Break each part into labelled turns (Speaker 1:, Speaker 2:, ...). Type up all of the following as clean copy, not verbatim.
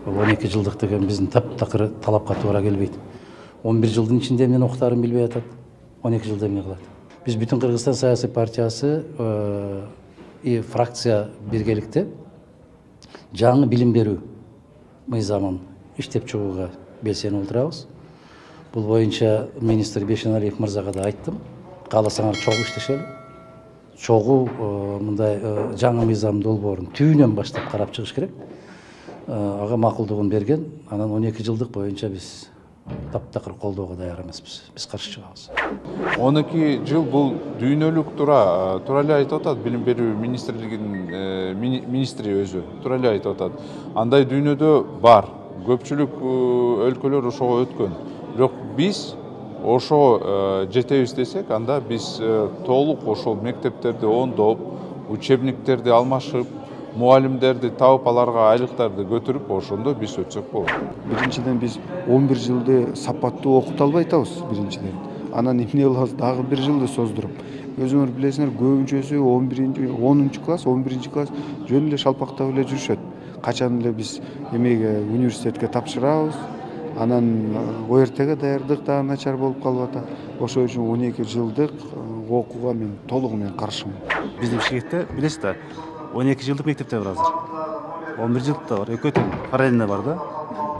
Speaker 1: 12 жылдық деген біздің таптақыр талапқа тура келбейді. 11 жылдың içinde мен оқтарын білбей атады. 12 жылда не қылады. Біз bütün Қырғызстан саяси партиясы и фракция бергелікте жаңы білім беру мыйзамын иштеп чыгууга белсеніп отырабыз. Бұл бойынша министр Бейшеналиев мырзаға да айттым. Қаласаңар чогуу иштешели. Чогуу мындай жаңы мыйзам долбоорун түйүнөн баштап карап чыгыш керек. Ага макулдугун берген. Анан 12 жылдык боюнча биз таптакыр колдоого даяр эмеспиз. Биз каршы чыгабыз.
Speaker 2: 12 жыл бул дүйнөлүк тура эле айтып атат, билим берүү министрлигинин министри өзү тура эле айтып атат. Андай дүйнөдө бар. Көпчүлүк өлкөлөр ошого өткөн. Бирок биз ошого жетебиз десек, анда биз толук ошол мектептерди оңдоп, учебниктерди алмашып, мугалимдерди табып, аларга айлыктарды көтөрүп, ошондо биз өтсөк болот.
Speaker 3: Биринчиден биз 11 жылды сапаттуу окута албай атабыз, биринчиден. Анан эмне кылабыз, дагы 1 жылды создуруп. Өзүңөр билесиңер, көбүнчөсү 10 класс, 11 класс жөн эле шалпактап эле жүрүшөт. Качан эле биз эмеге университетке тапшырабыз. Анан ОРТге даярдык да начар болуп калып атат. Ошол үчүн 12 жылдык окууга мен толугу менен каршымын.
Speaker 4: Биздин Бишкекте билесиз да, 12 жылдык мектептер бар азыр. 11 жылдык да бар, экөө тең параллельно бар да.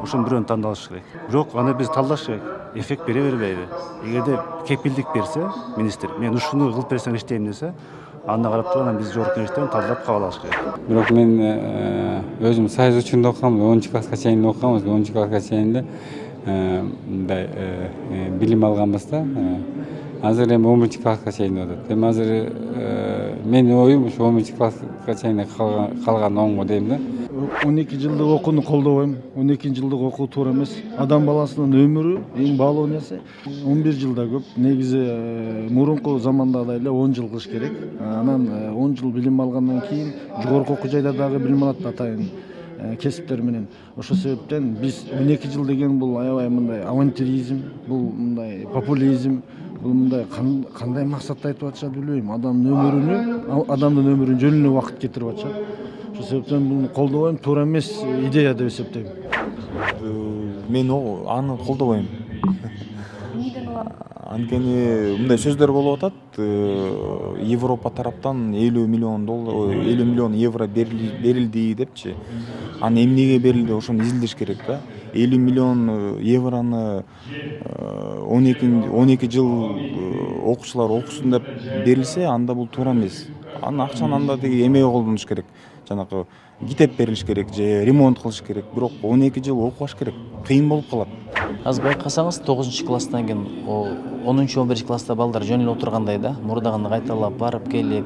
Speaker 4: Ошонун бирөөнү тандалыш керек. Бирок аны биз талдаш керек. Эффект бере бербейби? Эгерде кепилдик берсе, министр, мен ушуну кылып берсең иштейм десе, анда карап туруп анан биз жогорку кеңештен талдап кабыл алыш керек.
Speaker 5: Бирок мен өзүм сайыз учурунда окугам, 10 класска чейин окуганбыз, 10 класска чейин эле мындай билим алганбыз да. Азыр эми 11 класска чейин атат. Эми азыр менин оюм ушу 11 класска чейин калган оңго дейм да.
Speaker 6: 12 жылдык окууну колдобойм. 12 жылдык окуу туура эмес. Адам баласынын өмүрү эң баалуу нерсе. 11 жылда көп. Негизи мурунку заманда эле 10 жыл кылыш керек. Анан 10 жыл билим алгандан кийин жогорку окуу жайлардагы билим алат атайын кесиптер менен. Ошол себептен биз 12 жыл деген бул аябай мындай авантюризм, бул мындай популизм, бул мындай кандай максатта айтып атышат билбейм. Адамдын өмүрүн жөн эле убакыт кетирип атышат. Ошол себептен буну колдобойм, туура эмес идея деп эсептейм.
Speaker 7: Мен аны колдобойм. Анткени мындай сөздөр болуп атат, Европа тараптан 50 миллион евро берилди депчи. Аны эмнеге берилди, ошону изилдеш керек да. 50 миллион евроны 12 жыл окуучулар окусун деп берилсе, анда бул туура эмес. Аны акчаны анда деги эмеге колдонуш керек. Жанагы китеп берилиш керек же ремонт кылыш керек. Бирок 12 жыл окубаш керек. Кыйын болуп калат.
Speaker 8: Азыр байкасаңыз 9 класстан кийин 10-11 класста балдар жөн эле отургандай да, мурдагыны кайталап барып келип,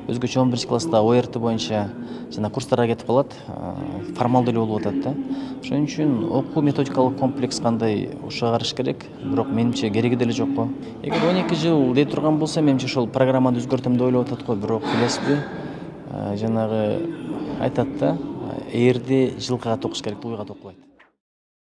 Speaker 8: өзгөчө 11 класста ОРТ боюнча жана курстарга кетип калат, формалдуу эле болуп атат да. Ошон үчүн окуу методикалык комплекс кандай ушагарыш керек, бирок менимче кереги деле жок го. Эгер 12 жыл дей турган болсо, менимче ошол программаны өзгөртөм деп ойлоп атат го, бирок билесизби, жанагы айтат да, эрди жылкыга токуш керек, туйга токпойт.